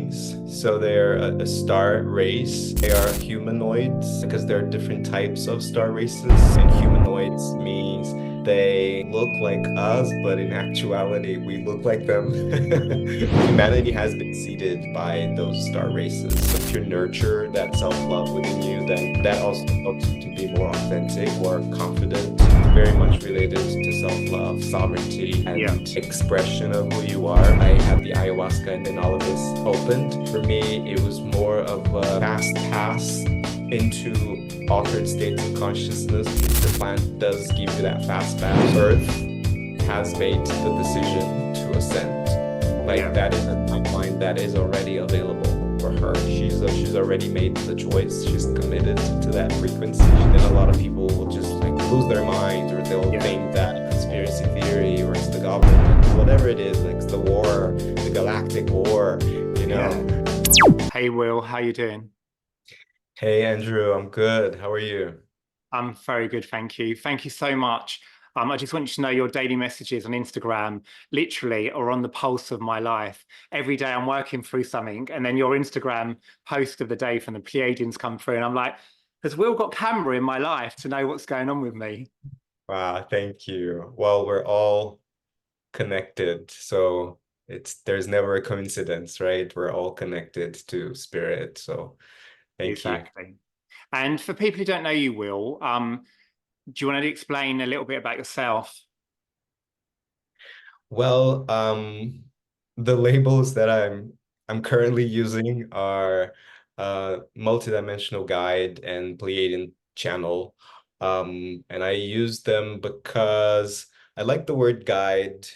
beings. So they're a star race. They are humanoids because there are different types of star races. And humanoids means they look like us, but in actuality, we look like them. Humanity has been seeded by those star races. So if you nurture that self-love within you, then that also helps you to be more authentic, more confident. It's very much related to self-love, sovereignty, and expression of who you are. I had the ayahuasca and then all of this opened. For me, it was more of a fast pass into altered states of consciousness. The plant does give you that fast pass. Earth has made the decision to ascend. That is a timeline that is already available for her. She's already made the choice. She's committed to that frequency. Then a lot of people will just lose their minds, or they'll think that conspiracy theory, or it's the government, whatever it is, like it's the war, the galactic war, you know. Hey Will, how you doing? Hey Andrew, I'm good. How are you? I'm very good, thank you. Thank you so much. I just want you to know your daily messages on Instagram literally are on the pulse of my life. Every day I'm working through something, and then your Instagram post of the day from the Pleiadians come through, and I'm like, has Will got camera in my life to know what's going on with me? Wow, thank you. Well, we're all connected, so there's never a coincidence, right? We're all connected to spirit, so thank you. Exactly. And for people who don't know you, Will, do you want to explain a little bit about yourself? Well, the labels that I'm currently using are multidimensional guide and Pleiadian channel. And I use them because I like the word guide,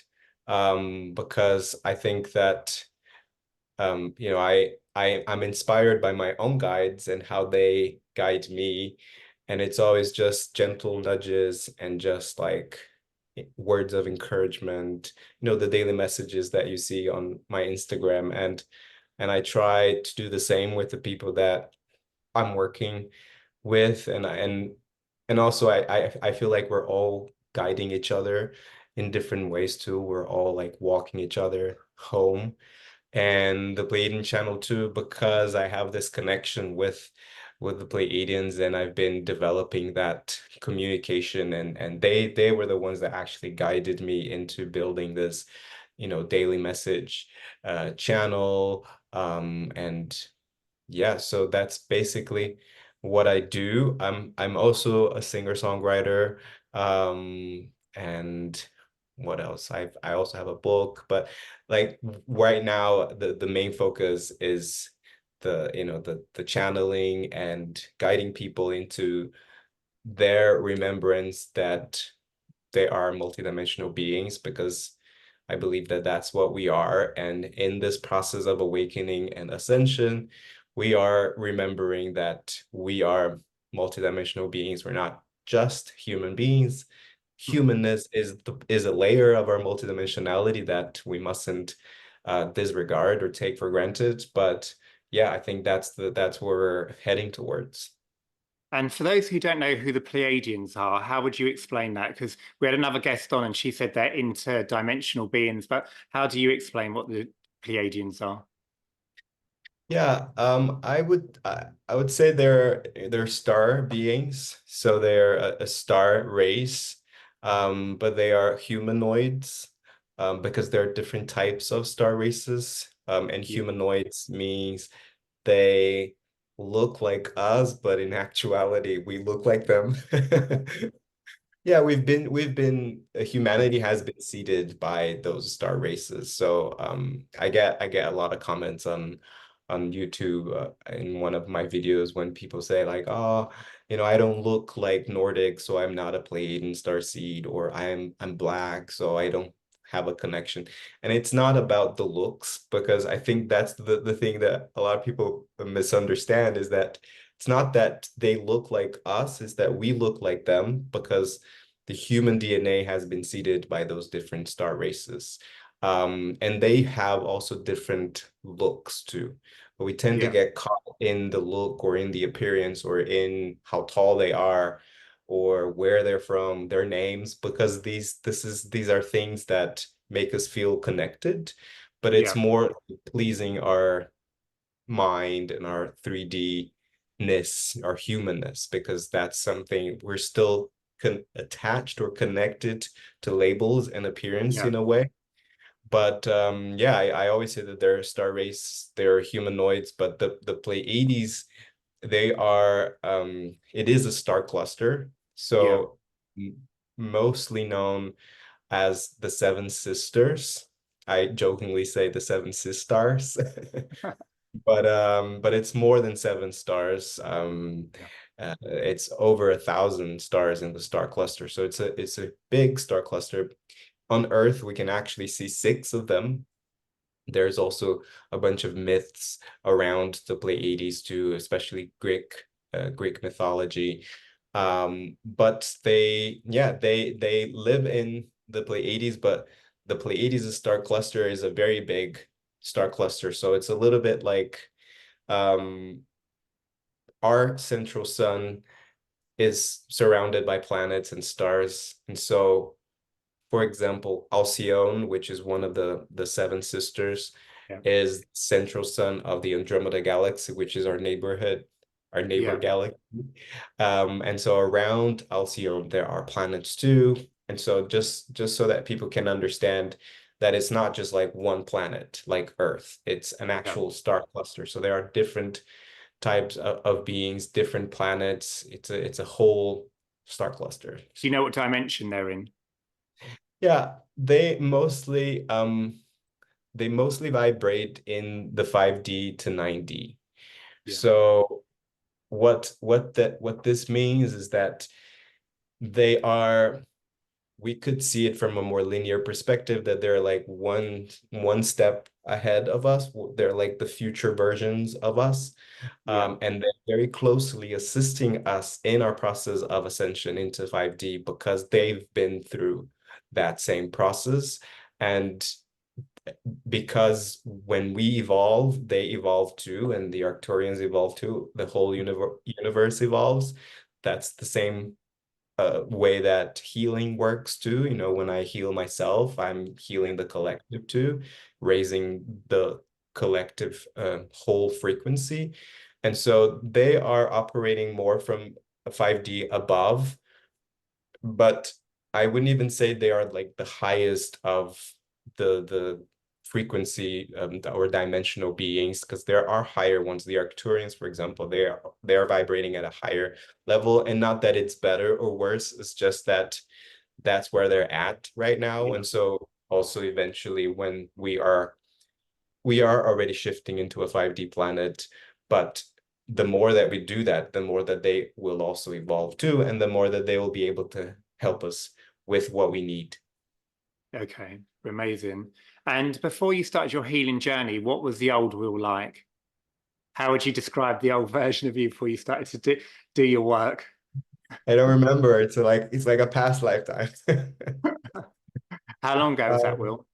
because I think that I'm inspired by my own guides and how they guide me. And it's always just gentle nudges and just like words of encouragement, the daily messages that you see on my Instagram. And I try to do the same with the people that I'm working with. And also I feel like we're all guiding each other in different ways too. We're all like walking each other home, and the Pleiadian channel too, because I have this connection with the Pleiadians, and I've been developing that communication, and they were the ones that actually guided me into building this, daily message channel. And yeah, so that's basically what I do. I'm also a singer-songwriter. And what else? I also have a book, but like right now the main focus is the channeling and guiding people into their remembrance that they are multidimensional beings, because I believe that that's what we are. And in this process of awakening and ascension, we are remembering that we are multidimensional beings. We're not just human beings. Humanness is a layer of our multidimensionality that we mustn't disregard or take for granted. But yeah, I think that's where we're heading towards. And for those who don't know who the Pleiadians are, how would you explain that? Because we had another guest on and she said they're interdimensional beings, but how do you explain what the Pleiadians are? Yeah, I would say they're star beings, so they're a star race, but they are humanoids, because there are different types of star races, and Yeah. humanoids means they look like us, but in actuality, we look like them. Yeah, humanity has been seeded by those star races. So I get a lot of comments on YouTube, in one of my videos, when people say like, oh, I don't look like Nordic, so I'm not a Pleiadian star seed, or I'm black, so I don't have a connection. And it's not about the looks, because I think that's the thing that a lot of people misunderstand, is that it's not that they look like us, it's that we look like them, because the human DNA has been seeded by those different star races. And they have also different looks too. But we tend to Yeah. get caught in the look, or in the appearance, or in how tall they are, or where they're from, their names, because these are things that make us feel connected, but it's Yeah. more pleasing our mind and our 3D-ness, our humanness, because that's something we're still attached or connected to labels and appearance Yeah. in a way. But yeah, I always say that they're star race, they're humanoids, but the Pleiades, they are it is a star cluster. Yeah. So mostly known as the Seven Sisters. I jokingly say the Seven Sistars. But it's more than seven stars. Yeah. It's over 1,000 stars in the star cluster. So it's a big star cluster. On Earth, we can actually see six of them. There's also a bunch of myths around the Pleiades too, especially Greek mythology. But they live in the Pleiades, but the Pleiades star cluster is a very big star cluster. So it's a little bit like um, our central sun is surrounded by planets and stars. And so, for example, Alcyone, which is one of the seven sisters, Yeah. is central sun of the Andromeda galaxy, which is our neighbor Yeah. galaxy. And so around Alcyone, there are planets too. And so just so that people can understand that it's not just like one planet like Earth, it's an Yeah. actual star cluster. So there are different types of beings, different planets. It's a whole star cluster. Do you know what dimension they're in? Yeah, they mostly vibrate in the 5D to 9D. Yeah. So what this means is that they are we could see it from a more linear perspective that they're like one step ahead of us. They're like the future versions of us. Yeah. And they're very closely assisting us in our process of ascension into 5D because they've been through that same process. And because when we evolve, they evolve too, and the Arcturians evolve too, the whole universe evolves. That's the same way that healing works too. You know, when I heal myself, I'm healing the collective too, raising the collective whole frequency. And so they are operating more from a 5D above, but I wouldn't even say they are like the highest of the frequency or dimensional beings because there are higher ones. The Arcturians, for example, they are vibrating at a higher level, and not that it's better or worse. It's just that that's where they're at right now. Yeah. And so also eventually when we are already shifting into a 5D planet, but the more that we do that, the more that they will also evolve too, and the more that they will be able to help us with what we need. Okay. Amazing. And before you started your healing journey, what was the old Will like? How would you describe the old version of you before you started to do your work? I don't remember. It's like a past lifetime. How long ago was that, Um, Will?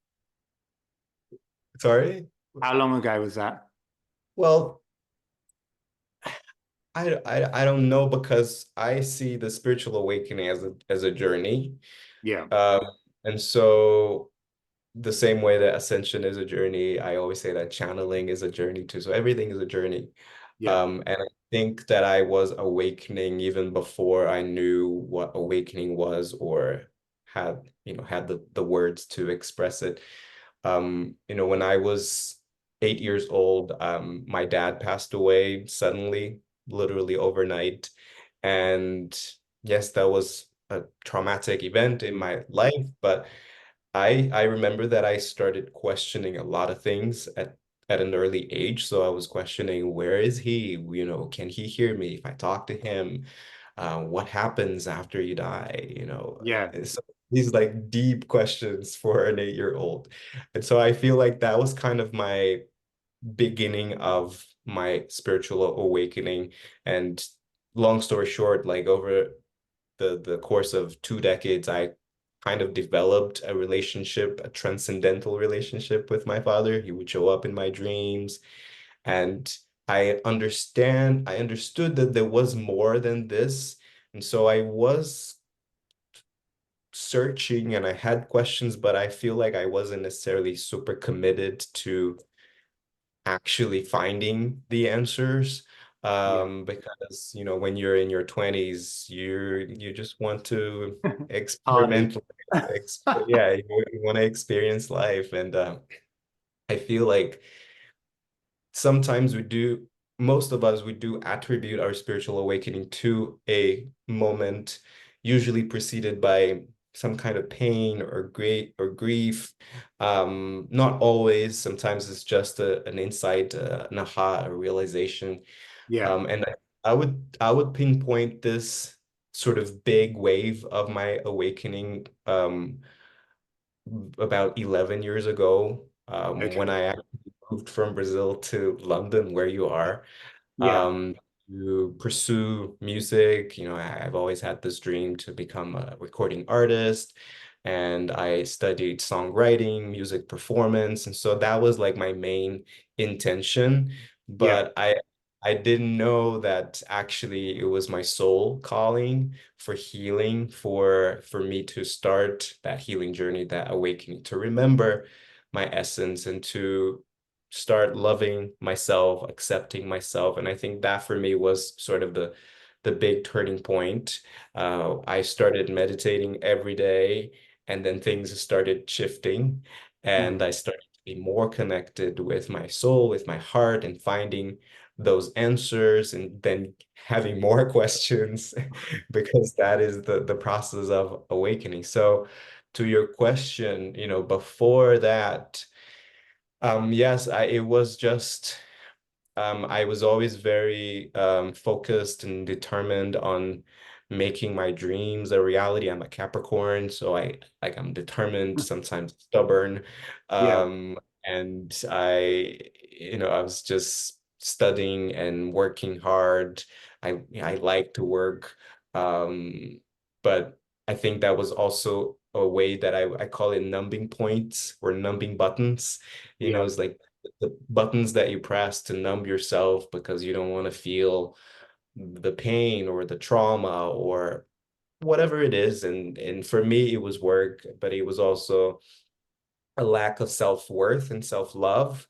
sorry. How long ago was that? Well, I don't know because I see the spiritual awakening as a journey. Yeah. Um, and so the same way that ascension is a journey, I always say that channeling is a journey too. So everything is a journey. Yeah. And I think that I was awakening even before I knew what awakening was or had the words to express it. When I was 8 years old, my dad passed away suddenly, literally overnight. And yes, that was a traumatic event in my life, but I remember that I started questioning a lot of things at an early age. So I was questioning, where is he? Can he hear me if I talk to him? What happens after you die? Yeah. So these like deep questions for an 8-year-old. And so I feel like that was kind of my beginning of my spiritual awakening. And long story short, like over the course of 2 decades, I kind of developed a relationship, a transcendental relationship with my father. He would show up in my dreams, and I understood that there was more than this. And so I was searching and I had questions, but I feel like I wasn't necessarily super committed to actually finding the answers. Yeah. Because when you're in your 20s, you just want to Party. experiment yeah, you want to experience life. And I feel like sometimes most of us, we do attribute our spiritual awakening to a moment, usually preceded by some kind of pain or great or grief. Not always. Sometimes it's just an insight, an aha, a realization. Yeah. And I would pinpoint this sort of big wave of my awakening about 11 years ago, when Okay. I actually moved from Brazil to London, where you are, Yeah. um, to pursue music. I've always had this dream to become a recording artist, and I studied songwriting, music performance, and so that was like my main intention. Yeah. But I didn't know that actually it was my soul calling for healing, for me to start that healing journey, that awakening, to remember my essence and to start loving myself, accepting myself. And I think that for me was sort of the big turning point. I started meditating every day, and then things started shifting, and Mm. I started to be more connected with my soul, with my heart, and finding those answers, and then having more questions, because that is the process of awakening. So to your question, before that, yes, it was just, I was always very focused and determined on making my dreams a reality. I'm a Capricorn, so I'm determined, sometimes stubborn. Yeah. And I was just studying and working hard. I like to work. Um, but I think that was also a way that I call it numbing points or numbing buttons. Yeah. It's like the buttons that you press to numb yourself because you don't want to feel the pain or the trauma or whatever it is. And for me, it was work, but it was also a lack of self-worth and self-love,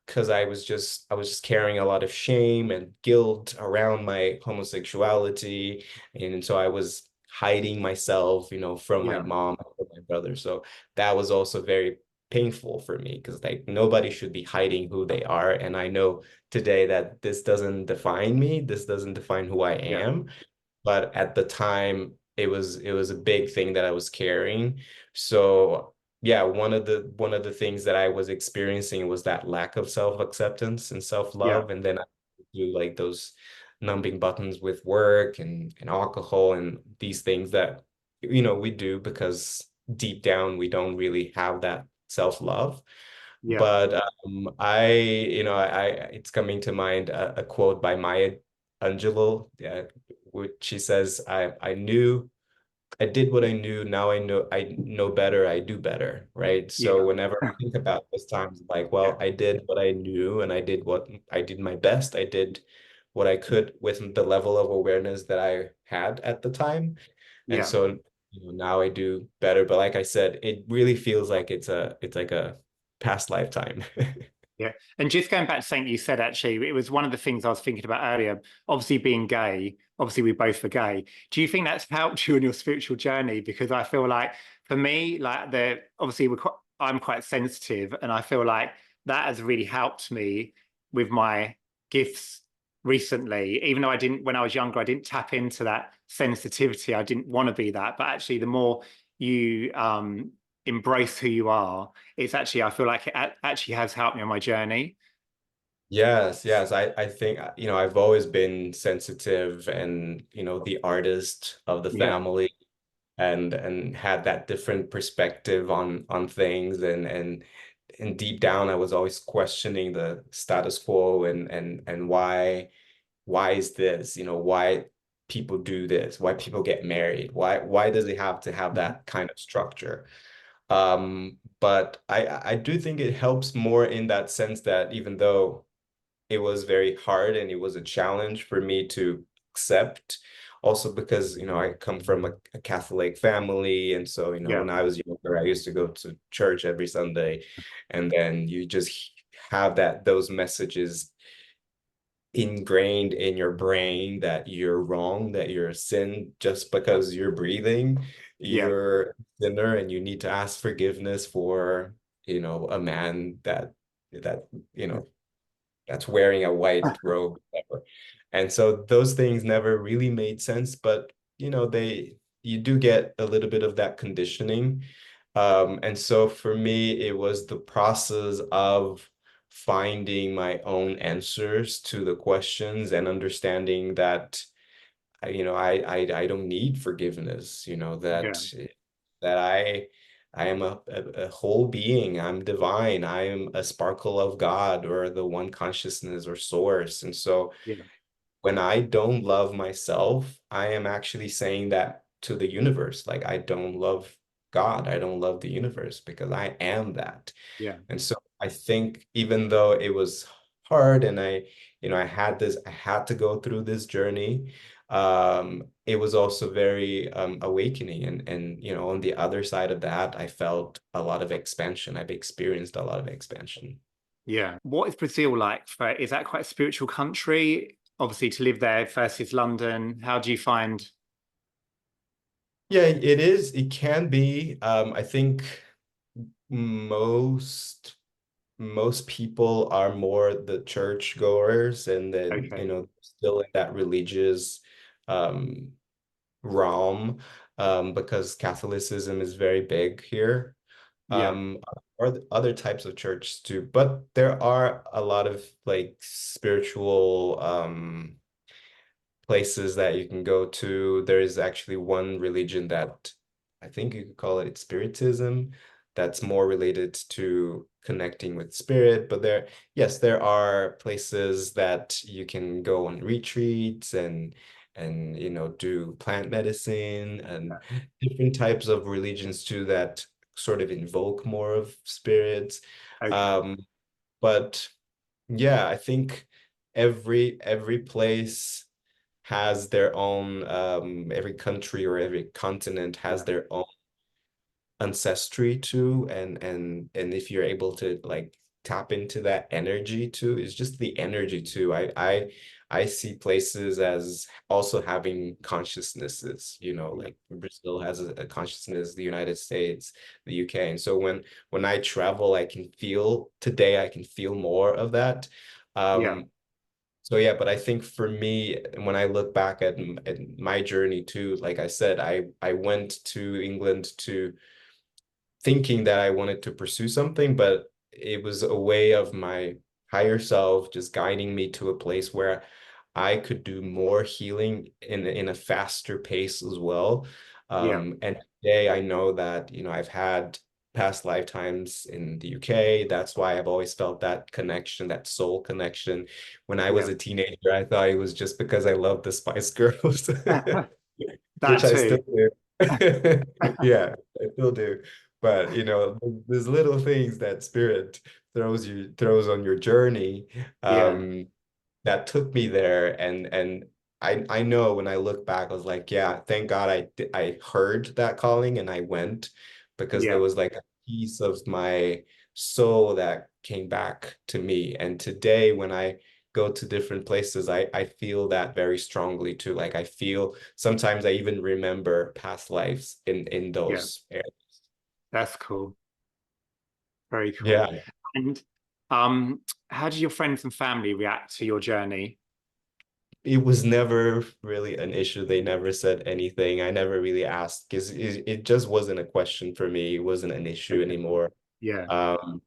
because I was just carrying a lot of shame and guilt around my homosexuality. And so I was hiding myself, from my Yeah. mom, from my brother. So that was also very painful for me, because like nobody should be hiding who they are. And I know today that this doesn't define me, this doesn't define who I Yeah. am. But at the time, it was a big thing that I was carrying. So yeah, one of the things that I was experiencing was that lack of self-acceptance and Yeah. self-love. And then I do like those numbing buttons with work and alcohol and these things that we do because deep down we don't really have that self-love. Yeah. But it's coming to mind a quote by Maya Angelou, which she says, I did what I knew. Now I know better. I do better. Right. So Yeah. whenever I think about those times, like, Yeah. well, I did what I knew, and I did my best. I did what I could with the level of awareness that I had at the time. And Yeah. so, now I do better. But like I said, it really feels like it's like a past lifetime. Yeah. And just going back to something you said, actually, it was one of the things I was thinking about earlier. Obviously, being gay, obviously, we both are gay. Do you think that's helped you in your spiritual journey? Because I feel like for me, like obviously, I'm quite sensitive, and I feel like that has really helped me with my gifts recently. Even though when I was younger, I didn't tap into that sensitivity. I didn't want to be that. But actually, the more you embrace who you are, it's actually, I feel like it actually has helped me on my journey. Yes, yes. I think, I've always been sensitive and, the artist of the Yeah. family, and had that different perspective on things. And deep down I was always questioning the status quo, and why is this, why people do this, why people get married, why does it have to have Mhm. that kind of structure? But I do think it helps more in that sense that even though it was very hard and it was a challenge for me to accept, also because I come from a Catholic family. And so Yeah. when I was younger, I used to go to church every Sunday, and then you just have those messages ingrained in your brain that you're wrong, that you're a sin just because you're breathing, Yeah. you're a sinner and you need to ask forgiveness for, a man that, you know, that's wearing a white robe, whatever. And so those things never really made sense, but you do get a little bit of that conditioning. And so for me, it was the process of finding my own answers to the questions and understanding that I don't need forgiveness, Yeah. that I am a whole being. I'm divine. I am a sparkle of God or the one consciousness or source. And so Yeah. when I don't love myself, I am actually saying that to the universe. Like I don't love God. I don't love the universe because I am that. Yeah. And so I think even though it was hard and I had to go through this journey, it was also very awakening. And on the other side of that, I felt a lot of expansion. I've experienced a lot of expansion. Yeah. What is Brazil like? Is that quite a spiritual country? Obviously, to live there versus London, how do you find? Yeah, it is. It can be. I think most most people are more the church goers and then, Okay. still in that religious um realm, because Catholicism is very big here. Yeah. Or other types of churches too, but there are a lot of like spiritual places that you can go to. There is actually one religion that I think you could call it spiritism, that's more related to connecting with spirit. But yes, there are places that you can go on retreats and do plant medicine and different types of religions too that sort of invoke more of spirits. Okay. Um, but yeah, I think every place has their own every country or every continent has Yeah. their own ancestry too, and if you're able to like tap into that energy too, it's just the energy too. I see places as also having consciousnesses, Yeah. like Brazil has a consciousness, the United States, the UK. And so when I travel, I can feel more of that. Yeah. So yeah, but I think for me, when I look back at my journey too, like I said, I went to England to thinking that I wanted to pursue something, but it was a way of my higher self just guiding me to a place where I could do more healing in a faster pace as well. Yeah. And today I know that, I've had past lifetimes in the UK. That's why I've always felt that connection, that soul connection. When I was Yeah. a teenager, I thought it was just because I loved the Spice Girls, which That I too. still do. Yeah, I still do. But there's little things that spirit throws on your journey, Yeah. um, that took me there. And I know when I look back, I was like, yeah, thank God I heard that calling and I went, because there Yeah. was like a piece of my soul that came back to me. And today when I go to different places, I feel that very strongly too. Like I feel sometimes I even remember past lives in Yeah. those areas. That's cool. Very cool. Yeah, And um, how did your friends and family react to your journey? it was never really an issue. They never said anything. I never really asked because it just wasn't a question for me. It wasn't an issue Okay. anymore. Yeah. Um,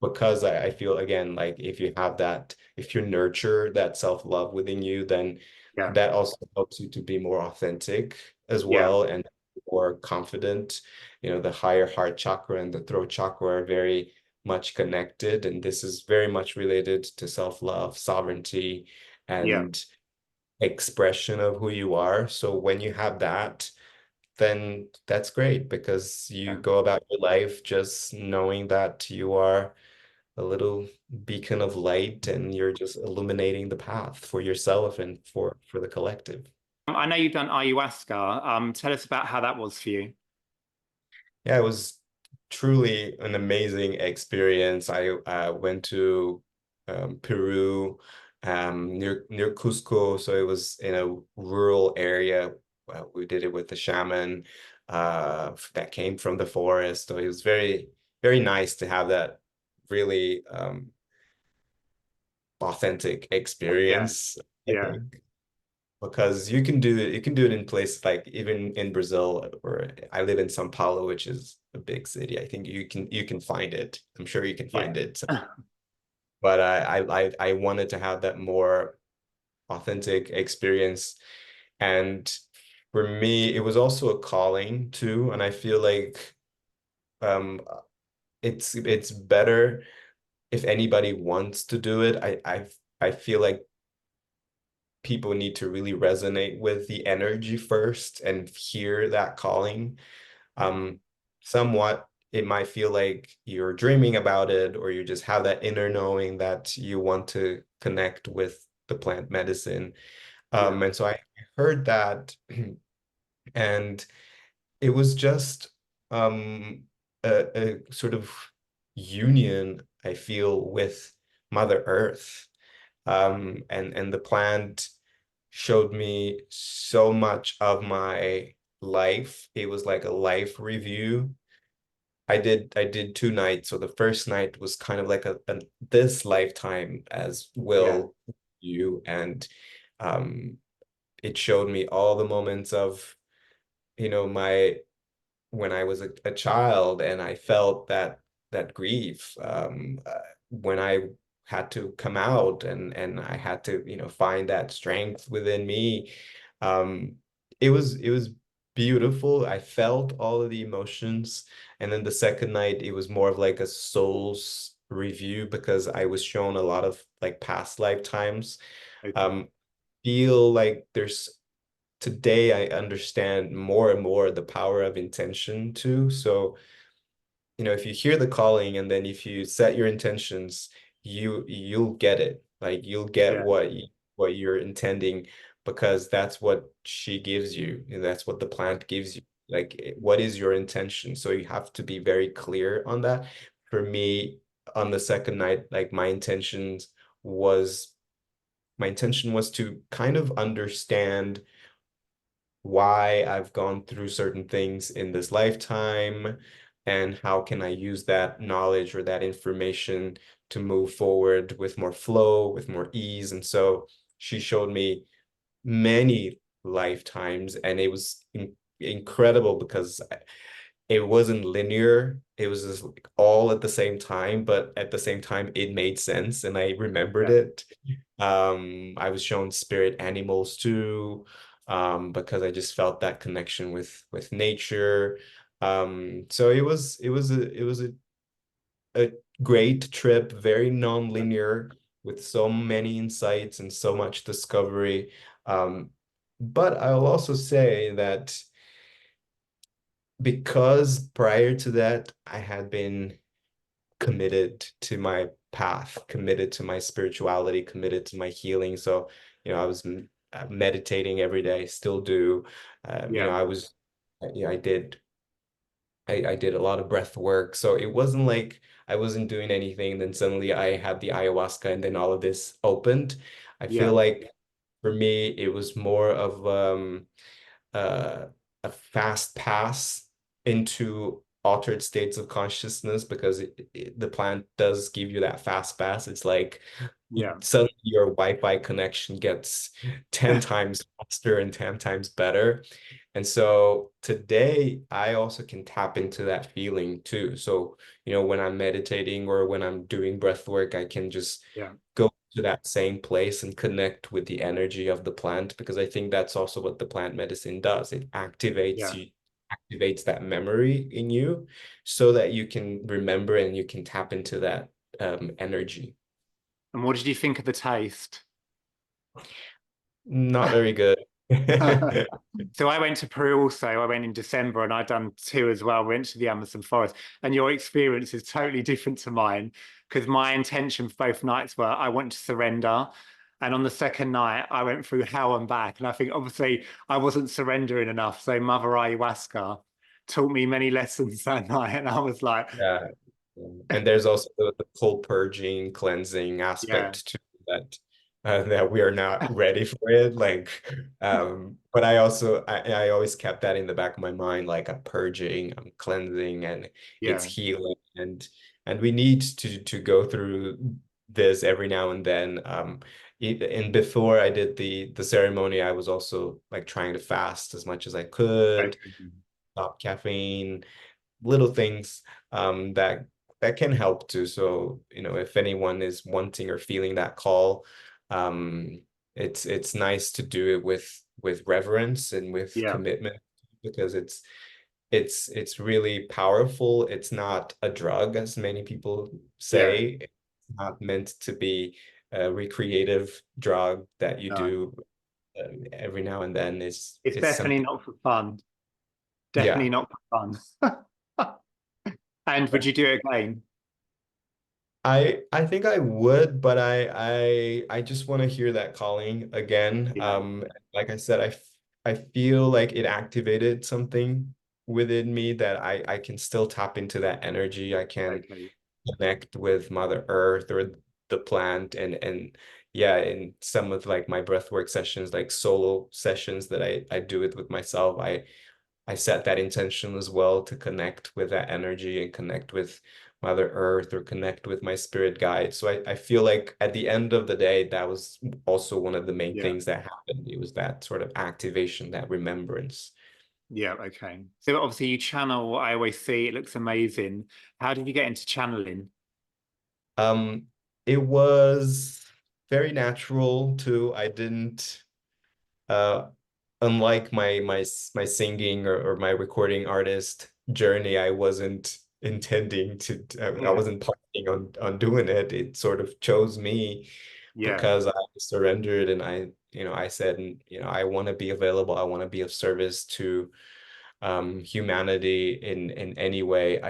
because I feel again like if you nurture that self-love within you, then Yeah. that also helps you to be more authentic as Yeah. well and more confident. The higher heart chakra and the throat chakra are very much connected, and this is very much related to self-love, sovereignty, Yeah. and expression of who you are. So when you have that, then that's great because you Yeah. go about your life just knowing that you are a little beacon of light and you're just illuminating the path for yourself and for the collective. I know you've done ayahuasca. Tell us about how that was for you. Yeah, it was truly an amazing experience. I went to Peru, near Cusco, so it was in a rural area. We did it with the shaman that came from the forest. So it was very nice to have that really authentic Yeah, experience, I yeah, think. Because you can do it in places like even in Brazil, or I live in São Paulo, which is a big city. I think you can find it. I'm sure you can yeah, find it. But I wanted to have that more authentic experience. And for me, it was also a calling too. And I feel like um it's better if anybody wants to do it. I feel like people need to really resonate with the energy first and hear that calling. Um, Somewhat, it might feel like you're dreaming about it, or you just have that inner knowing that you want to connect with the plant medicine. yeah, And so I heard that, and it was just a sort of union, I feel, with Mother Earth. And the plant showed me so much of my life. It was like a life review. I did 2 nights. So the first night was kind of like a this lifetime as yeah, will you, and um it showed me all the moments of my when I was a child, and I felt that grief when I had to come out, and I had to find that strength within me. Um, it was beautiful. I felt all of the emotions, and then the second night it was more of like a soul's review because I was shown a lot of like past lifetimes. okay, Um, feel like there's today I understand more and more the power of intention too. So, if you hear the calling and then if you set your intentions, you'll get it. Like you'll get yeah, what you're intending because that's what she gives you, and that's what the plant gives you. Like what is your intention? So you have to be very clear on that. For me, on the second night, like was my intention was to kind of understand why I've gone through certain things in this lifetime, and how can I use that knowledge or that information to move forward with more flow, with more ease. And so she showed me many lifetimes, and it was incredible because it wasn't linear. It was just like all at the same time, but at the same time, it made sense and I remembered yeah. it. I was shown spirit animals too, because I just felt that connection with nature. So it was a great trip, very non-linear, with so many insights and so much discovery. Um, but I'll also say that because prior to that, I had been committed to my path, committed to my spirituality, committed to my healing. So, I was meditating every day, still do. Yeah, I was, I did, I did a lot of breath work. So it wasn't like I wasn't doing anything. Then suddenly I had the ayahuasca, and then all of this opened. I feel yeah, like for me, it was more of uh, a fast pass into altered states of consciousness because the plant does give you that fast pass. It's like yeah, suddenly your Wi-Fi connection gets 10 times faster and 10 times better. And so today I also can tap into that feeling too. So, when I'm meditating or when I'm doing breath work, I can just yeah, go to that same place and connect with the energy of the plant, because I think that's also what the plant medicine does. It yeah. activates that memory in you so that you can remember and you can tap into that energy. And what did you think of the taste? Not very good. So I went to Peru also. I went in December and I'd done two as well. Went to the Amazon forest. And your experience is totally different to mine because my intention for both nights were I want to surrender. And on the second night, I went through hell and back. And I think obviously I wasn't surrendering enough. So Mother Ayahuasca taught me many lessons that night. And I was like, Yeah. And there's also the whole purging, cleansing yeah, aspect to that, that we are not ready for it. Like, but I always kept that in the back of my mind, like I'm purging, I'm cleansing, and it's yeah, healing, and we need to go through this every now and then. And before I did the ceremony, I was also like trying to fast as much as I could, okay. stop caffeine, little things that can help too. So, if anyone is wanting or feeling that call, um, it's nice to do it with reverence and with Yeah, commitment, because it's really powerful. It's not a drug, as many people yeah, say. It's not meant to be a recreative drug that you no. do every now and then. It's It's definitely something. not for fun. Definitely Yeah. not for fun. And would you do it again? I think I would, but I just want to hear that calling again. Yeah, Like I said, I feel like it activated something within me that I can still tap into that energy. I can okay. connect with Mother Earth or the plant, and yeah, in some of like my breathwork sessions, like solo sessions that I do it with myself, I set that intention as well to connect with that energy and connect with Mother Earth or connect with my spirit guide. So I feel like at the end of the day, that was also one of the main Yeah, things that happened. It was that sort of activation, that remembrance. yeah, okay. So obviously you channel, I always see it looks amazing. How did you get into channeling? Um, it was very natural too. I didn't uh unlike my singing or my recording artist journey, I wasn't intending to, I Yeah, wasn't planning on doing it. It sort of chose me yeah, because I surrendered, and I said, I want to be available. I want to be of service to humanity in any way.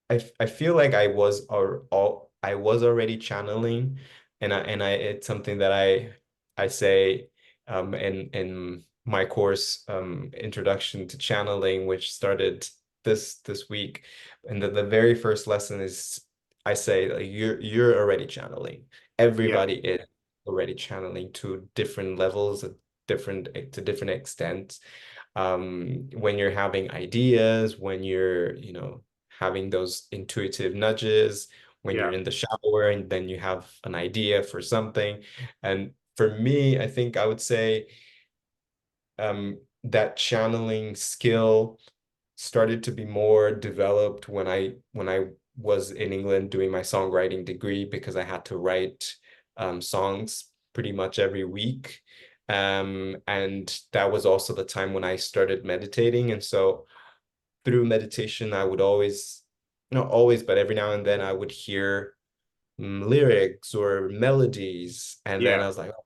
I feel like I was already channeling, and it's something that I say in my course, Introduction to Channeling, which started this week. And the very first lesson is, I say, like, you're already channeling. yeah, Everybody is already channeling to different levels, to different extents. When you're having ideas, when you're, having those intuitive nudges, when you're yeah, in the shower and then you have an idea for something. And for me, I think I would say that channeling skill started to be more developed when I was in England doing my songwriting degree, because I had to write songs pretty much every week. And that was also the time when I started meditating. And so through meditation, I would always, not always, but every now and then I would hear lyrics or melodies. And then I yeah, was like, oh,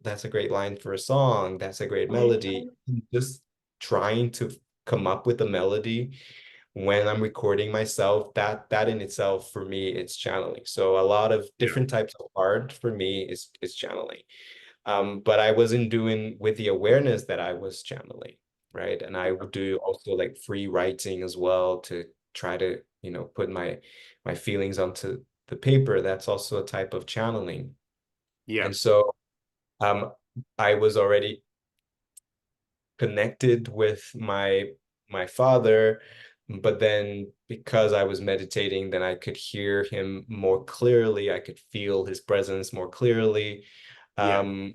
that's a great line for a song. That's a great melody. Just trying to come up with a melody when I'm recording myself, that in itself for me, it's channeling. So a lot of yeah, different types of art for me is channeling. But I wasn't doing with the awareness that I was channeling, right? And I would do also like free writing as well to try to, put my feelings onto the paper. That's also a type of channeling. yeah, And so um, I was already connected with my father, but then because I was meditating, then I could hear him more clearly. I could feel his presence more clearly. yeah, um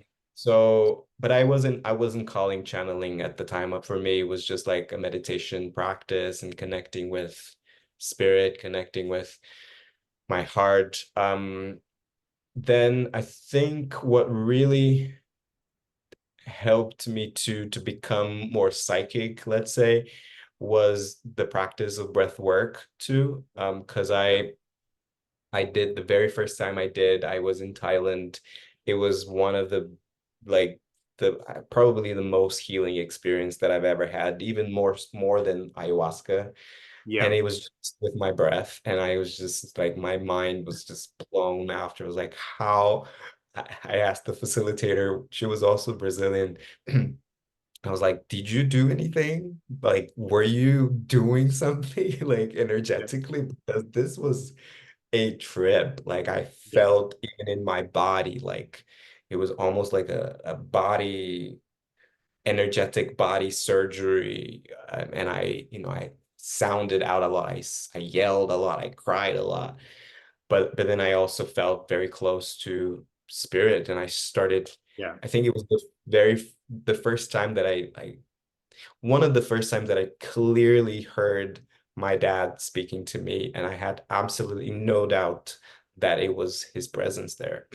but I wasn't calling channeling at the time. For me, it was just like a meditation practice and connecting with spirit, connecting with my heart. Then I think what really helped me to become more psychic, let's say, was the practice of breath work too. Because yeah, I did, the very first time I was in Thailand. It was one of the, like, the probably the most healing experience that I've ever had, even more than ayahuasca. And yeah, it was just with my breath, and I was just like, my mind was just blown after. I was like, how? I asked the facilitator, she was also Brazilian. I was like, did you do anything? Like, were you doing something like Yeah. energetically? Because this was a trip. Like I Yeah. felt even in my body, like it was almost like a body, energetic body surgery. And I sounded out a lot. I yelled a lot. I cried a lot. But then I also felt very close to spirit. And I started, Yeah. I think it was the first time that I one of the first times that I clearly heard my dad speaking to me, and I had absolutely no doubt that it was his presence there.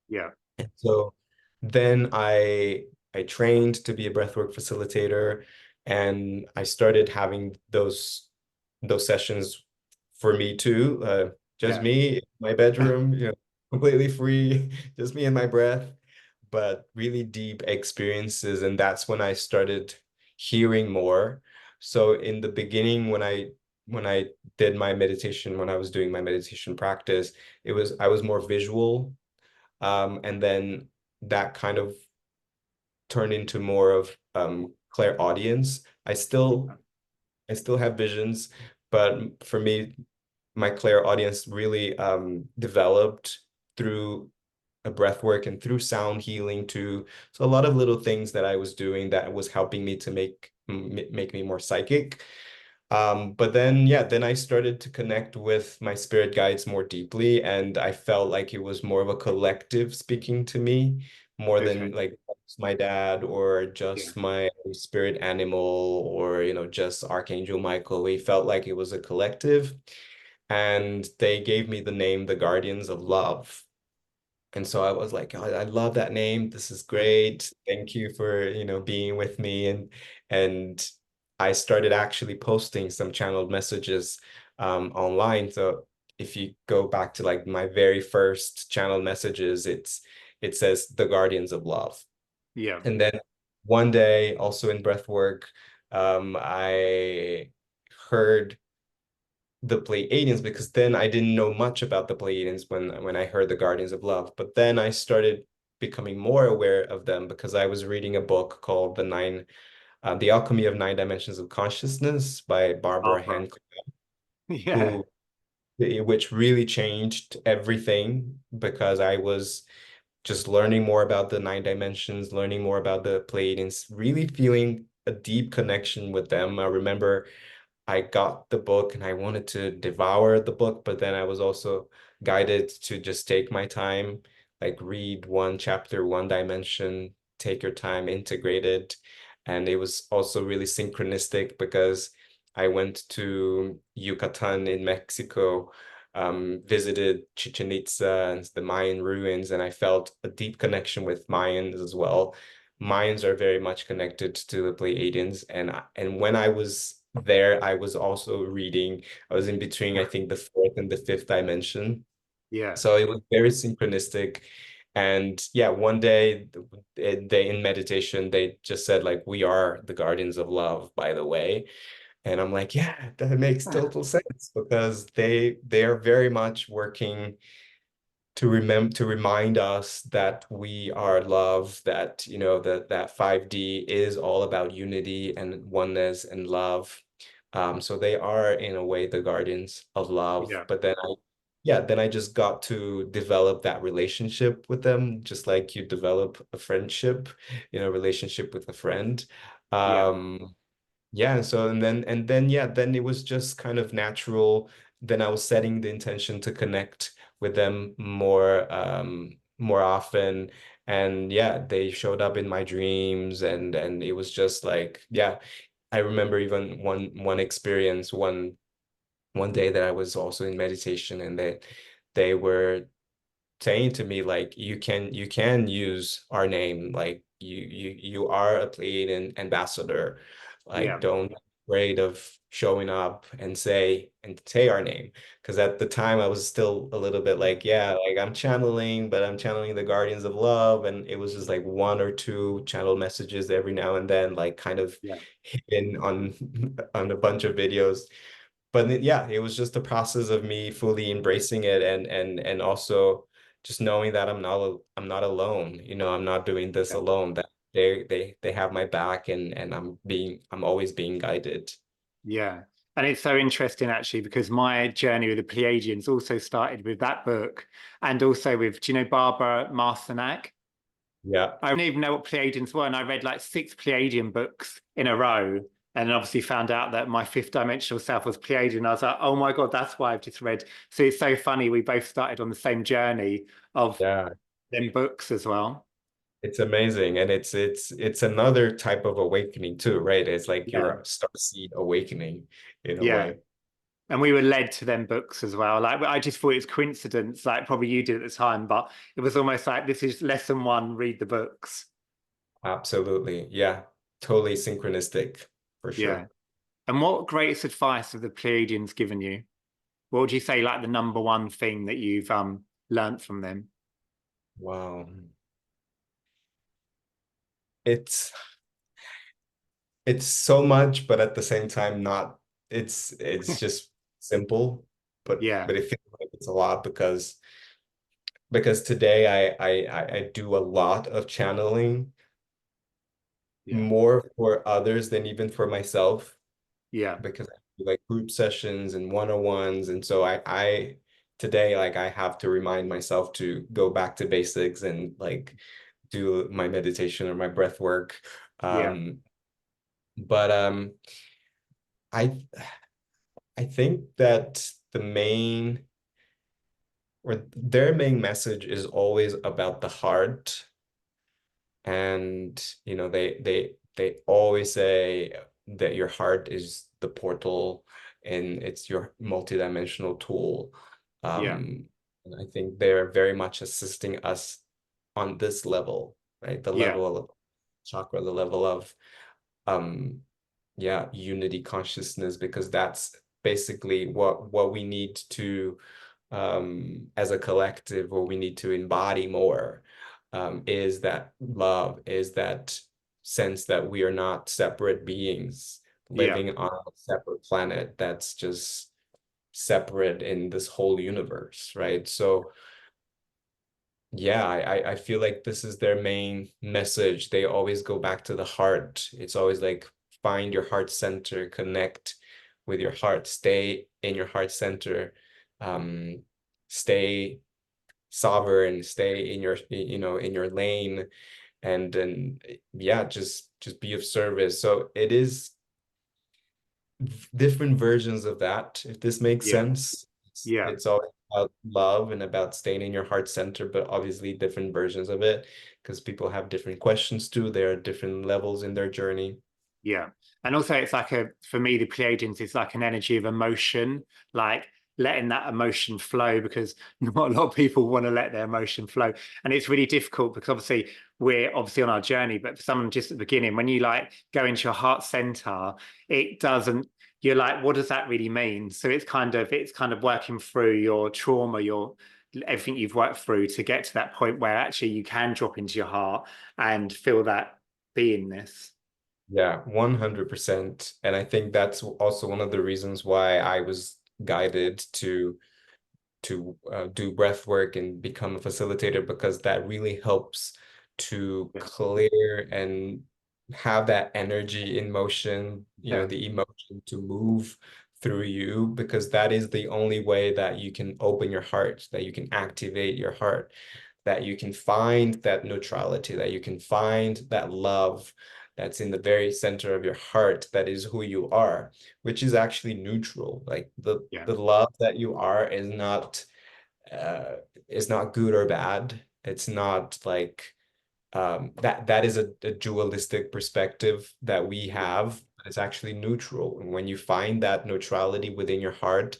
Yeah. And so then I trained to be a breathwork facilitator, and I started having those sessions for me too, just Yeah. me in my bedroom, completely free, just me and my breath, but really deep experiences. And that's when I started hearing more. So in the beginning, when I did my meditation, when I was doing my meditation practice, I was more visual. And then that kind of turned into more of clairaudience. I still have visions, but for me, my clairaudience really developed through a breath work and through sound healing too. So a lot of little things that I was doing that was helping me to make me more psychic. But then, yeah, then I started to connect with my spirit guides more deeply, and I felt like it was more of a collective speaking to me, more Okay. than like my dad or Yeah. just my spirit animal or, just Archangel Michael. We felt like it was a collective, and they gave me the name the Guardians of Love. And so I was like, I love that name. This is great. Thank you for, being with me. And I started actually posting some channeled messages online. So if you go back to like my very first channeled messages, it says the Guardians of Love. Yeah. And then one day, also in breath work, I heard the Pleiadians, because then I didn't know much about the Pleiadians when I heard the Guardians of Love. But then I started becoming more aware of them because I was reading a book called The Alchemy of Nine Dimensions of Consciousness by Barbara Barbara. Hancock, Yeah. who which really changed everything because I was just learning more about the nine dimensions, learning more about the Pleiadians, really feeling a deep connection with them. I remember I got the book and I wanted to devour the book, but then I was also guided to just take my time, like read one chapter, one dimension, take your time, integrate it. And it was also really synchronistic because I went to Yucatan in Mexico, visited Chichen Itza and the Mayan ruins, and I felt a deep connection with Mayans as well. Mayans are very much connected to the Pleiadians, and when I was there, I was also reading. I was in between, I think, the fourth and the fifth dimension. Yeah. So it was very synchronistic. And yeah, one day they in meditation, they just said like, we are the guardians of love, by the way. And I'm like, yeah, that makes total sense because they are very much working to remind us that we are love, that that 5D is all about unity and oneness and love. So they are in a way the guardians of love. Yeah. But then I just got to develop that relationship with them, just like you develop a friendship, relationship with a friend. Yeah. Um, yeah, and then yeah, then it was just kind of natural. Then I was setting the intention to connect with them more often. And yeah, they showed up in my dreams, and it was just like, yeah, I remember even one experience, one day that I was also in meditation, and they were saying to me like, you can use our name, like you are a Pleiadian ambassador, like Yeah. don't be afraid of showing up and say our name, because at the time I was still a little bit like, yeah, like I'm channeling, but I'm channeling the Guardians of Love, and it was just like one or two channel messages every now and then, like kind of Yeah. hidden on on a bunch of videos. But yeah, it was just the process of me fully embracing it, and also just knowing that I'm not alone. I'm not doing this Yeah. alone. That they have my back, and I'm always being guided. Yeah. And it's so interesting actually because my journey with the Pleiadians also started with that book and also with, do you know Barbara Marcinak? Yeah. I didn't even know what Pleiadians were, and I read like 6 Pleiadian books in a row, and then obviously found out that my fifth dimensional self was Pleiadian. I was like, oh my God, that's why I've just read. So it's so funny. We both started on the same journey of Yeah. them books as well. It's amazing. And it's another type of awakening too, right? It's like Yeah. your starseed awakening in a Yeah. way. And we were led to them books as well. Like I just thought it was coincidence, like probably you did at the time, but it was almost like this is lesson one, read the books. Absolutely. Yeah. Totally synchronistic for Yeah. sure. And what greatest advice have the Pleiadians given you? What would you say like the number one thing that you've learnt from them? Wow. It's it's so much, but at the same time not. It's just simple, Yeah, but it feels like it's a lot because today I do a lot of channeling, yeah, more for others than even for myself, yeah, because I do like group sessions and one-on-ones. And so I today, like, I have to remind myself to go back to basics and like do my meditation or my breath work. yeah, Um, but I I think that the main or their main message is always about the heart. And they always say that your heart is the portal and it's your multidimensional tool. yeah, And I think they're very much assisting us on this level, right? The yeah, level of chakra, the level of um yeah, unity consciousness, because that's basically what we need to as a collective, what we need to embody more, is that love, is that sense that we are not separate beings yeah, living on a separate planet that's just separate in this whole universe, right? So yeah, I feel like this is their main message. They always go back to the heart. It's always like find your heart center, connect with your heart, stay in your heart center, um, stay sovereign, stay in your, in your lane, and then yeah, just be of service. So it is different versions of that, if this makes yeah, sense. yeah, It's all about love and about staying in your heart center, but obviously different versions of it because people have different questions too. There are different levels in their journey. yeah. And also it's like for me, the Pleiadians is like an energy of emotion, like letting that emotion flow because not a lot of people want to let their emotion flow. And it's really difficult because obviously we're obviously on our journey, but for someone just at the beginning, when you like go into your heart center, it doesn't, you're like, what does that really mean? So it's kind of working through your trauma, your everything you've worked through to get to that point where actually you can drop into your heart and feel that beingness. Yeah, 100%. And I think that's also one of the reasons why I was guided to do breath work and become a facilitator, because that really helps to Yeah, clear and have that energy in motion, yeah, the emotion to move through you, because that is the only way that you can open your heart, that you can activate your heart, that you can find that neutrality, that you can find that love that's in the very center of your heart, that is who you are, which is actually neutral. Like yeah, the love that you are uh is not good or bad. It's not like that is a dualistic perspective that we yeah, have. It's actually neutral. And when you find that neutrality within your heart,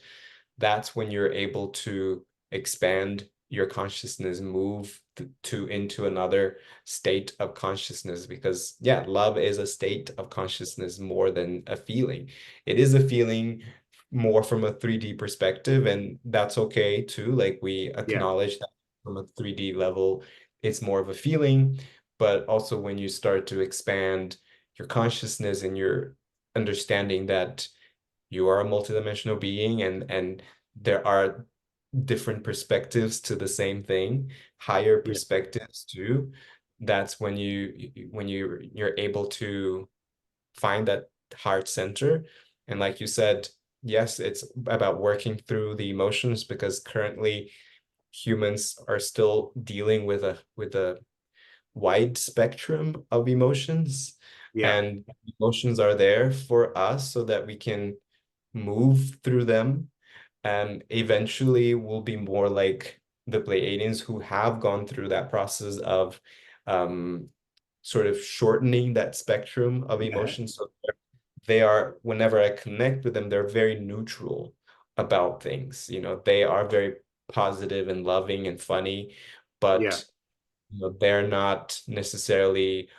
that's when you're able to expand your consciousness, move to into another state of consciousness. Because yeah, love is a state of consciousness more than a feeling. It is a feeling more from a 3D perspective, and that's okay too. Like, we yeah, acknowledge that from a 3D level, it's more of a feeling. But also when you start to expand your consciousness and your understanding that you are a multidimensional being, and there are different perspectives to the same thing, higher yeah, perspectives too. that's when you're able to find that heart center. And like you said, yes, it's about working through the emotions because currently humans are still dealing with a wide spectrum of emotions, Yeah. and emotions are there for us so that we can move through them, and eventually we'll be more like the Pleiadians who have gone through that process of um, sort of shortening that spectrum of Yeah. emotions. So they are, whenever I connect with them, they're very neutral about things. They are very positive and loving and funny, Yeah. but they're not necessarily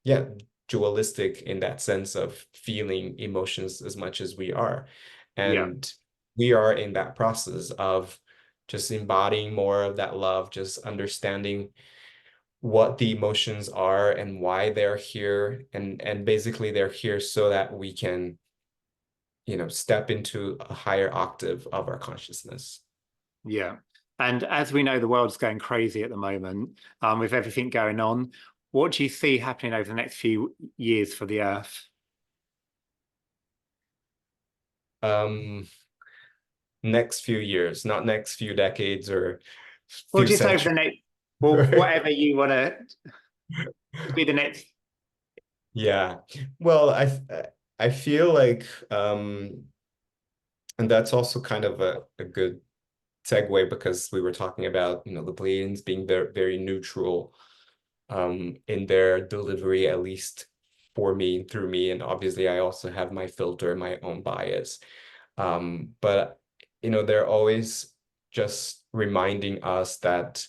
yeah, dualistic in that sense of feeling emotions as much as we are. Yeah. And we are in that process of just embodying more of that love, just understanding what the emotions are and why they're here. And basically they're here so that we can, step into a higher octave of our consciousness. Yeah. And as we know, the world's going crazy at the moment, with everything going on. What do you see happening over the next few years for the Earth? Um, Next few years, not next few decades or Well, few just over the centuries. next, well, whatever you want to be the next. Yeah. Well, I feel like and that's also kind of a good segue because we were talking about, the Pleiadians being very, very neutral in their delivery, at least for me, through me. And obviously I also have my filter, my own bias. But they're always just reminding us that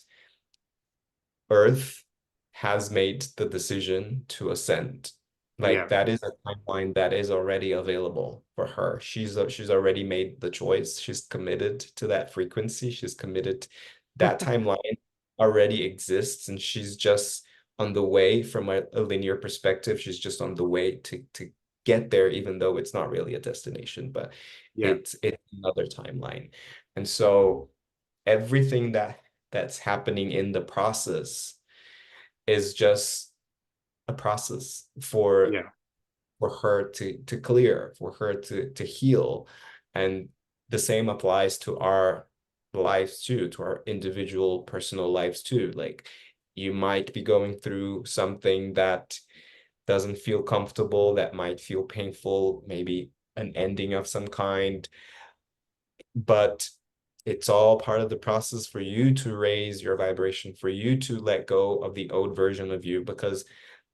Earth has made the decision to ascend. Like Yeah. that is a timeline that is already available for her. She's already made the choice. She's committed to that frequency. She's committed. That timeline already exists, and she's just on the way from a linear perspective. She's just on the way to get there, even though it's not really a destination, but Yeah. it's another timeline. And so everything that's happening in the process is just a process Yeah. for her to clear, for her to heal. And the same applies to our lives too, to our individual personal lives too. Like you might be going through something that doesn't feel comfortable, that might feel painful, maybe an ending of some kind, but it's all part of the process for you to raise your vibration, for you to let go of the old version of you, because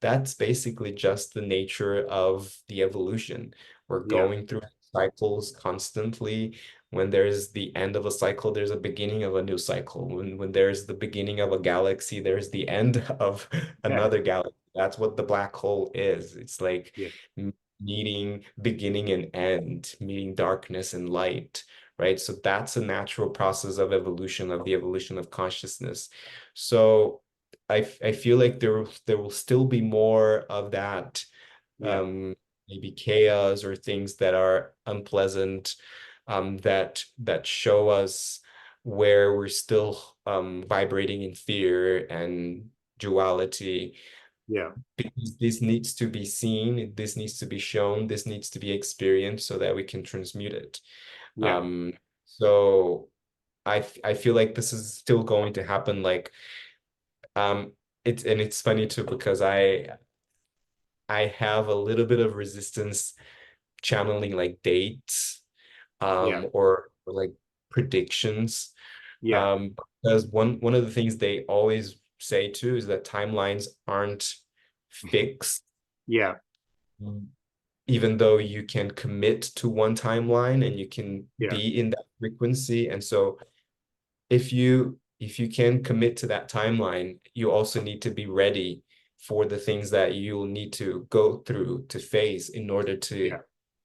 that's basically just the nature of the evolution. We're Yeah. going through cycles constantly. When there's the end of a cycle, there's a beginning of a new cycle. When there's the beginning of a galaxy, there's the end of Yeah. another galaxy. That's what the black hole is. It's like Yeah. meeting beginning and end, meeting darkness and light, right? So that's a natural process of evolution, of the evolution of consciousness. So I feel like there will still be more of that, Yeah. um, maybe chaos or things that are unpleasant, that show us where we're still vibrating in fear and duality, Yeah. because this needs to be seen, this needs to be shown, this needs to be experienced so that we can transmute it. Yeah. Um, so I feel like this is still going to happen. Like it's funny too because I have a little bit of resistance channeling like dates Yeah. or like predictions. Yeah. Because one of the things they always say too is that timelines aren't fixed, Yeah. even though you can commit to one timeline and you can Yeah. be in that frequency. And so if you can commit to that timeline, you also need to be ready for the things that you'll need to go through to face in order to Yeah.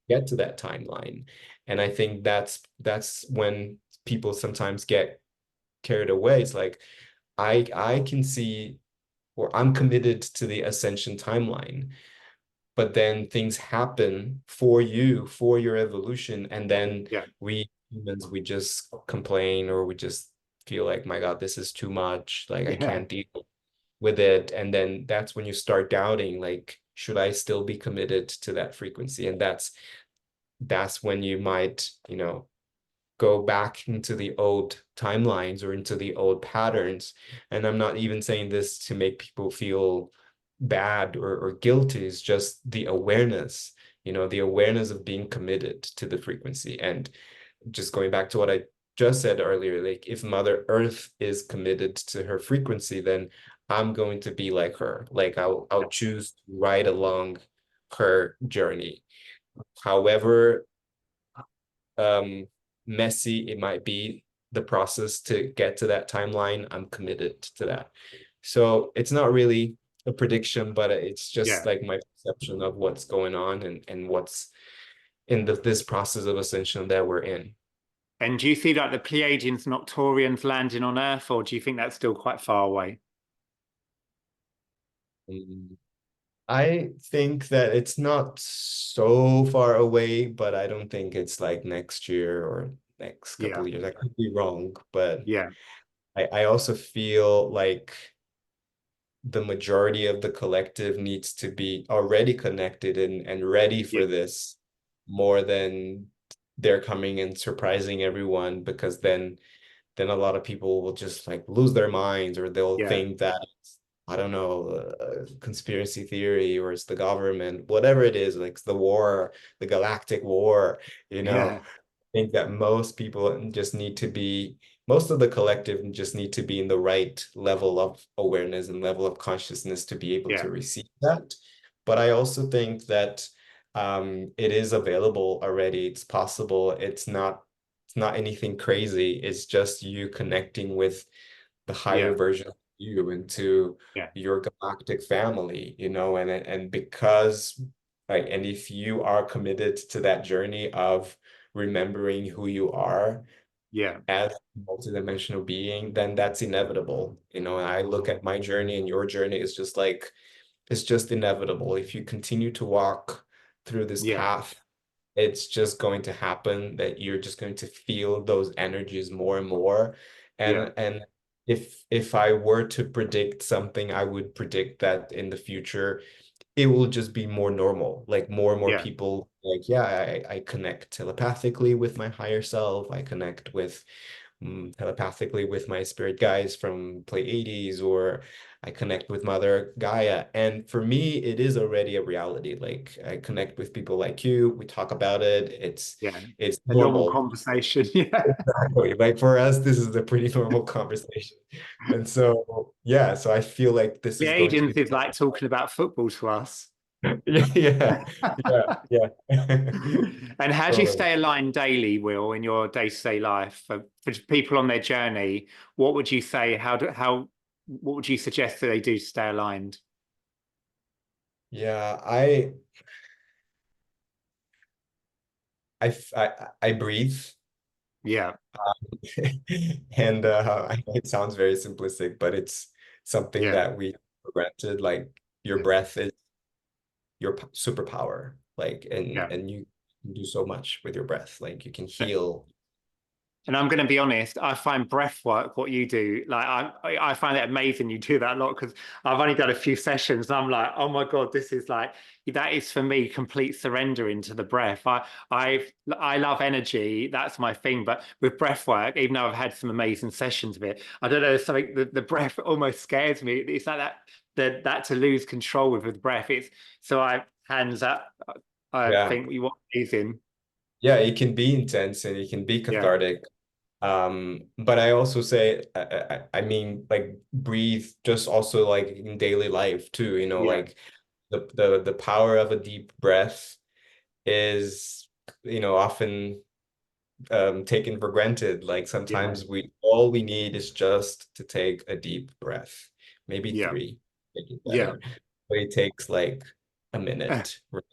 get to that timeline. And I think that's when people sometimes get carried away. It's like I can see, or I'm committed to the ascension timeline, but then things happen for you, for your evolution, and then Yeah. we humans, we just complain or we just feel like, my God, this is too much, like I Yeah. can't deal. with it. And then that's when you start doubting, like, should I still be committed to that frequency? And that's when you might, go back into the old timelines or into the old patterns. And I'm not even saying this to make people feel bad or guilty. It's just the awareness, the awareness of being committed to the frequency. And just going back to what I just said earlier, like if Mother Earth is committed to her frequency, then I'm going to be like her. Like I'll choose right along her journey. However, um, messy it might be, the process to get to that timeline, I'm committed to that. So it's not really a prediction, but it's just Yeah. like my perception of what's going on and what's in this process of ascension that we're in. And do you see like the Pleiadians, Nocturians landing on Earth, or do you think that's still quite far away? Mm. I think that it's not so far away, but I don't think it's like next year or next couple Yeah. of years. I could be wrong, but Yeah. I also feel like the majority of the collective needs to be already connected and ready Yeah. for this more than they're coming and surprising everyone, because then a lot of people will just like lose their minds, or they'll Yeah. think that it's, I don't know, conspiracy theory, or it's the government, whatever it is, like the war, the galactic war, you know. Yeah. Think that most people just need to be, most of the collective just need to be in the right level of awareness and level of consciousness to be able Yeah. to receive that. But I also think that it is available already. It's possible. It's not anything crazy. It's just you connecting with the higher Yeah. version of you into Yeah. your galactic family, and because like, and if you are committed to that journey of remembering who you are Yeah. as a multidimensional being, then that's inevitable. I look at my journey and your journey is just like, it's just inevitable. If you continue to walk through this Yeah. path, it's just going to happen that you're just going to feel those energies more and more. Yeah. And if I were to predict something, I would predict that in the future it will just be more normal. Like more and more Yeah. people, like, yeah, I connect telepathically with my higher self. I connect with telepathically with my spirit guides from Pleiades, or I connect with Mother Gaia. And for me, it is already a reality. Like I connect with people like you. We talk about it. Yeah. It's A normal normal. conversation. Yeah. Exactly. Like for us, this is a pretty normal conversation. And so, yeah, so I feel like this is going to be, Pleiadians is like talking about football to us. yeah, yeah, yeah. And how do you Totally. stay aligned daily, Will, in your day-to-day life? For people on their journey, what would you say? What would you suggest that they do to stay aligned? Yeah, I breathe. Yeah. And I know it sounds very simplistic, but it's something Yeah. that we take for granted. Like your breath is your superpower. Like, Yeah. and you can do so much with your breath. Like you can Yeah. heal. And I'm going to be honest, I find breath work, what you do, like I find it amazing you do that a lot because I've only done a few sessions and I'm like, oh my God, this is like, that is for me complete surrender into the breath. I love energy, that's my thing. But with breath work, even though I've had some amazing sessions of it, I don't know, there's something, the breath almost scares me. It's like that to lose control with breath. It's so hands up, I Yeah. think you want amazing. Yeah, it can be intense and it can be Yeah, cathartic. But I also say, I mean, like breathe just also like in daily life too, yeah, like the power of a deep breath is, often taken for granted. Like yeah, sometimes all we need is just to take a deep breath, maybe yeah. three, make it Yeah. better. But it takes like a minute, right?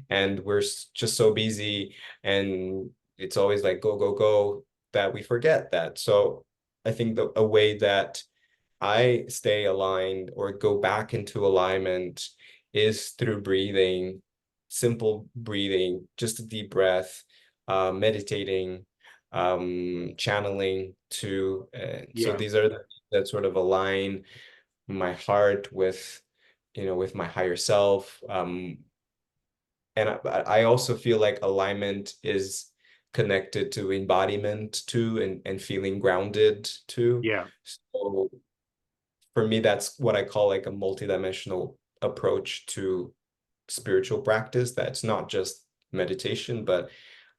And we're just so busy, and it's always like go, go, go, that we forget that. So I think a way that I stay aligned or go back into alignment is through breathing, simple breathing, just a deep breath, meditating, channeling too. So Yeah. these are that sort of align my heart, with, with my higher self. And I also feel like alignment is connected to embodiment too, and feeling grounded too. Yeah. So for me, that's what I call like a multidimensional approach to spiritual practice. That's not just meditation, but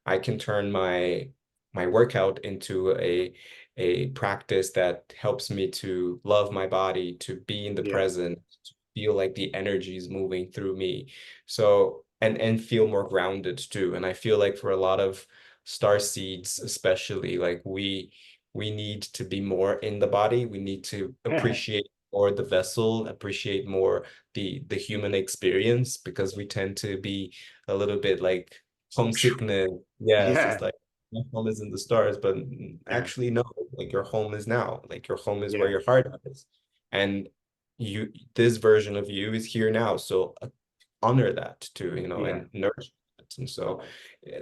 I can turn my workout into a practice that helps me to love my body, to be in the Yeah. present, to feel like the energy is moving through me. So and feel more grounded too. And I feel like for a lot of star seeds, especially, like we need to be more in the body. We need to appreciate more the vessel, appreciate more the human experience, because we tend to be a little bit like homesickness. Yes, it's Yeah. like my home is in the stars, but Yeah. actually no, like your home is now. Like your home is where Yeah. your heart is. And this version of you is here now. So honor that too, Yeah. and nourish it. And so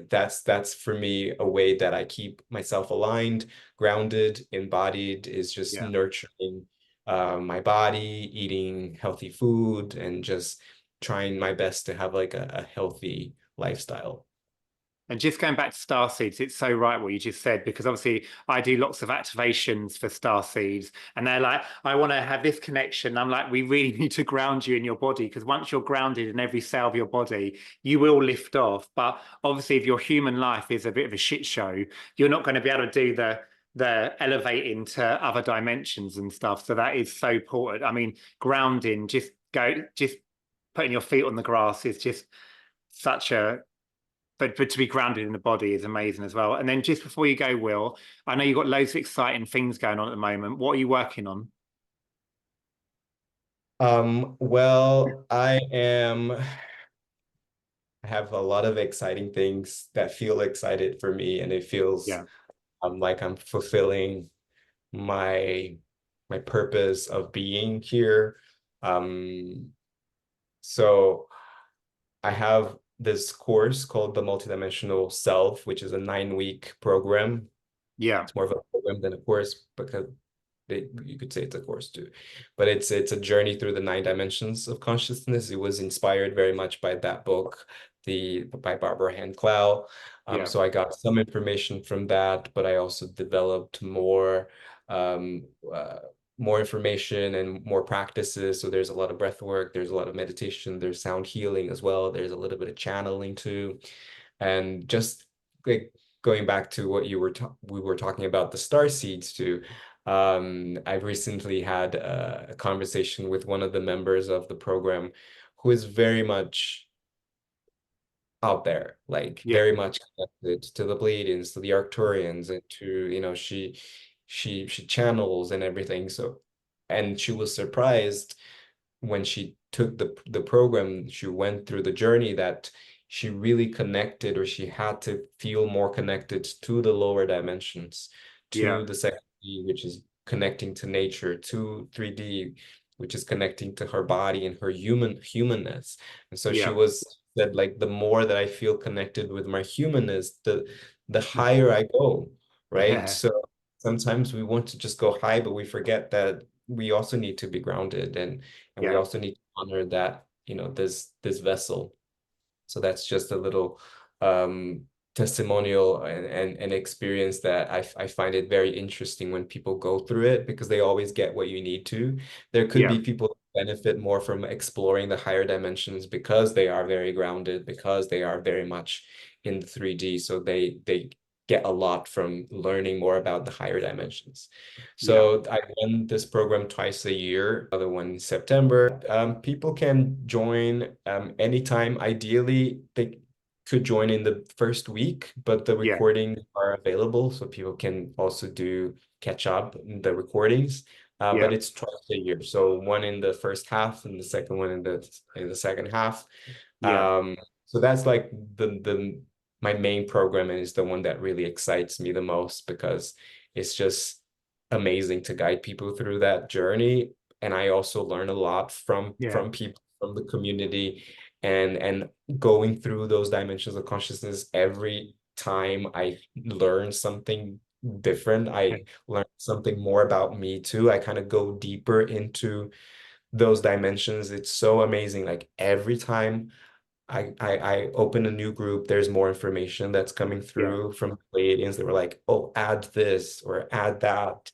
that's for me a way that I keep myself aligned, grounded, embodied, is just Yeah. nurturing my body, eating healthy food, and just trying my best to have like a healthy lifestyle. And just going back to star seeds, it's so right what you just said, because obviously I do lots of activations for star seeds, and they're like, I want to have this connection. I'm like, we really need to ground you in your body, because once you're grounded in every cell of your body, you will lift off. But obviously, if your human life is a bit of a shit show, you're not going to be able to do the elevating to other dimensions and stuff. So that is so important. I mean, grounding, just putting your feet on the grass is just such a but to be grounded in the body is amazing as well. And then just before you go, Will, I know you've got loads of exciting things going on at the moment. What are you working on? Well, I have a lot of exciting things that feel excited for me, and it feels Yeah, like I'm fulfilling my my purpose of being here. Um, so I have this course called the Multidimensional Self, which is a 9-week program. yeah, It's more of a program than a course, because you could say it's a course too, but it's a journey through the 9 dimensions of consciousness. It was inspired very much by that book, the by Barbara Hand Clow. yeah, So I got some information from that, but I also developed um, uh, more information and more practices. So there's a lot of breath work, there's a lot of meditation, there's sound healing as well. There's a little bit of channeling too, and just like going back to what we were talking about the star seeds too. I've recently had a conversation with one of the members of the program who is very much out there, like yeah, very much connected to the Pleiadians, to the Arcturians, and to, she channels and everything. So, and she was surprised when she took the program, she went through the journey, that she really connected, or she had to feel more connected to the lower dimensions, yeah, to the second D, which is connecting to nature, to 3D, which is connecting to her body and her humanness. And so she yeah, was said, like, the more that I feel connected with my humanness, the higher I go, right? yeah, So sometimes we want to just go high, but we forget that we also need to be grounded, and we yeah, also need to honor that, this vessel. So that's just a little um testimonial and experience that I find it very interesting when people go through it, because they always get what you need to. There could yeah, be people who benefit more from exploring the higher dimensions because they are very grounded, because they are very much in the 3D. So they get a lot from learning more about the higher dimensions. yeah, So I run this program twice a year, another one in September. People can join anytime. Ideally, they could join in the first week, but the yeah, recordings are available, so people can also do catch up in the recordings. But yeah, it's twice a year, so one in the first half and the second one in the second half. yeah, Um, so that's like the my main program, and is the one that really excites me the most, because it's just amazing to guide people through that journey. And I also learn a lot yeah, from people from the community, and going through those dimensions of consciousness. Every time I learn something different. I learned something more about me too. I kind of go deeper into those dimensions. It's so amazing. Like every time I open a new group, there's more information that's coming Yeah, through from Pleiadians that were like, oh, add this or add that.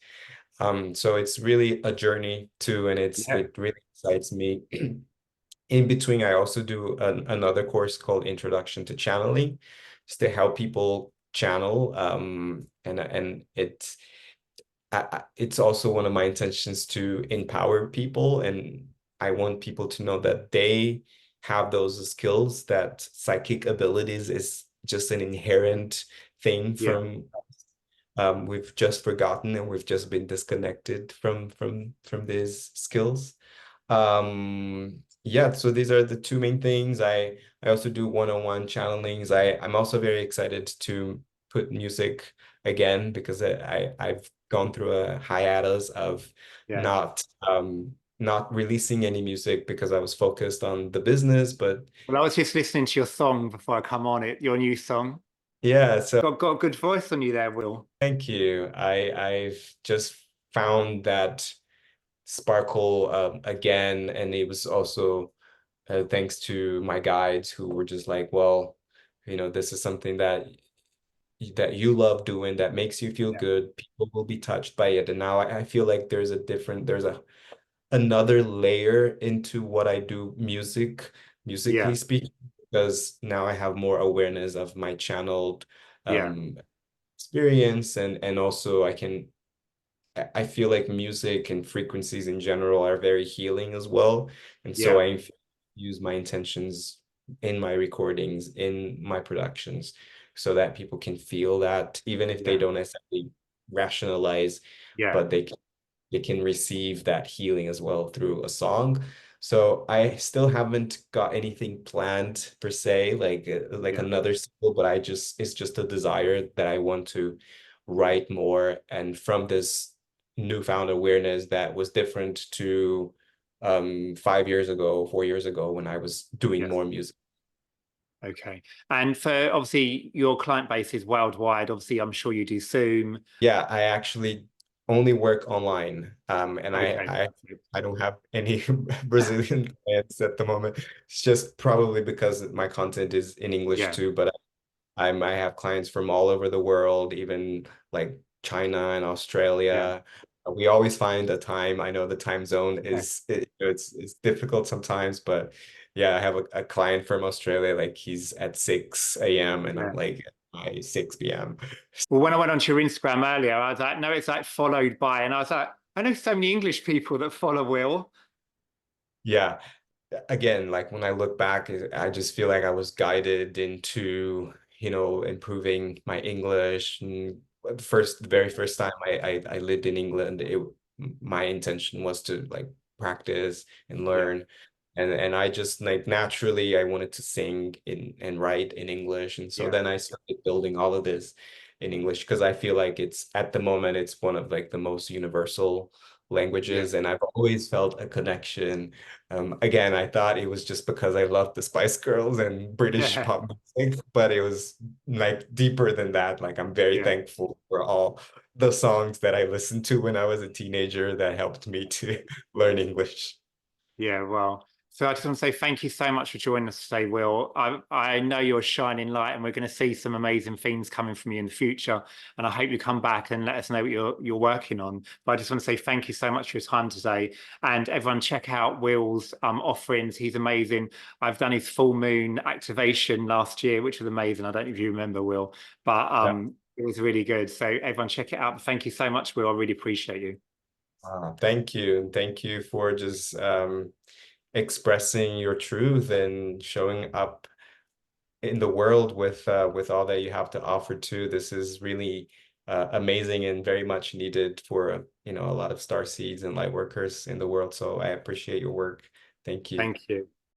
So it's really a journey too, and yeah, it really excites me. In between, I also do another course called Introduction to Channeling, just to help people channel. And it's also one of my intentions to empower people, and I want people to know that they have those skills, that psychic abilities is just an inherent thing yeah, from we've just forgotten and we've just been disconnected from these skills. Yeah, so these are the two main things. I also do one-on-one channelings. I'm also very excited to put music again because I've gone through a hiatus of yeah. not releasing any music because I was focused on the business. But Well, I was just listening to your song before I come on it, your new song. yeah, so Got a good voice on you there, Will. thank you. I've just found that sparkle again, and it was also thanks to my guides who were just like, well, this is something that you love doing, that makes you feel Yeah, good. People will be touched by it. And now I feel like there's another layer into what I do musically yeah, speaking, because now I have more awareness of my channeled yeah, um experience, and also I feel like music and frequencies in general are very healing as well. And so yeah, I use my intentions in my recordings, in my productions, so that people can feel that, even if they yeah, don't necessarily rationalize, yeah, but they can receive that healing as well through a song. So I still haven't got anything planned per se, like yeah, another single, but it's just a desire that I want to write more. And from this newfound awareness that was different to 5 years ago, 4 years ago when I was doing yes. more music. Okay. And for obviously your client base is worldwide. Obviously, I'm sure you do Zoom. Yeah, I actually only work online. And Okay. I don't have any Brazilian clients at the moment. It's just probably because my content is in English Yeah. too, but I have clients from all over the world, even like China and Yeah. Australia. We always find a time. I know the time zone Yeah. it's difficult sometimes, but yeah, I have a client from Australia, like he's at 6 a.m. and I'm Yeah. like at my 6 p.m. Well, when I went onto your Instagram earlier, I was like, no, it's like followed by. And I was like, I know so many English people that follow Will. Yeah. Again, like when I look back, I just feel like I was guided into, improving my English. And the very first time I lived in England, my intention was to like practice and Yeah. learn. And I just like naturally I wanted to sing and write in English. And so Yeah. then I started building all of this in English because I feel like it's at the moment it's one of like the most universal Yeah. languages, and I've always felt a connection. Again, I thought it was just because I loved the Spice Girls and British Yeah. pop music, but it was like deeper than that. Like I'm very Yeah. thankful for all the songs that I listened to when I was a teenager that helped me to learn English. Yeah, well, so I just want to say thank you so much for joining us today, Will. I know you're a shining light, and we're going to see some amazing things coming from you in the future. And I hope you come back and let us know what you're working on. But I just want to say thank you so much for your time today. And everyone, check out Will's offerings. He's amazing. I've done his full moon activation last year, which was amazing. I don't know if you remember, Will, but Yeah. it was really good. So everyone, check it out. Thank you so much, Will. I really appreciate you. Thank you. And thank you for just expressing your truth and showing up in the world with all that you have to offer too. This is really amazing and very much needed for a lot of star seeds and light workers in the world. So I appreciate your work. Thank you. Thank you.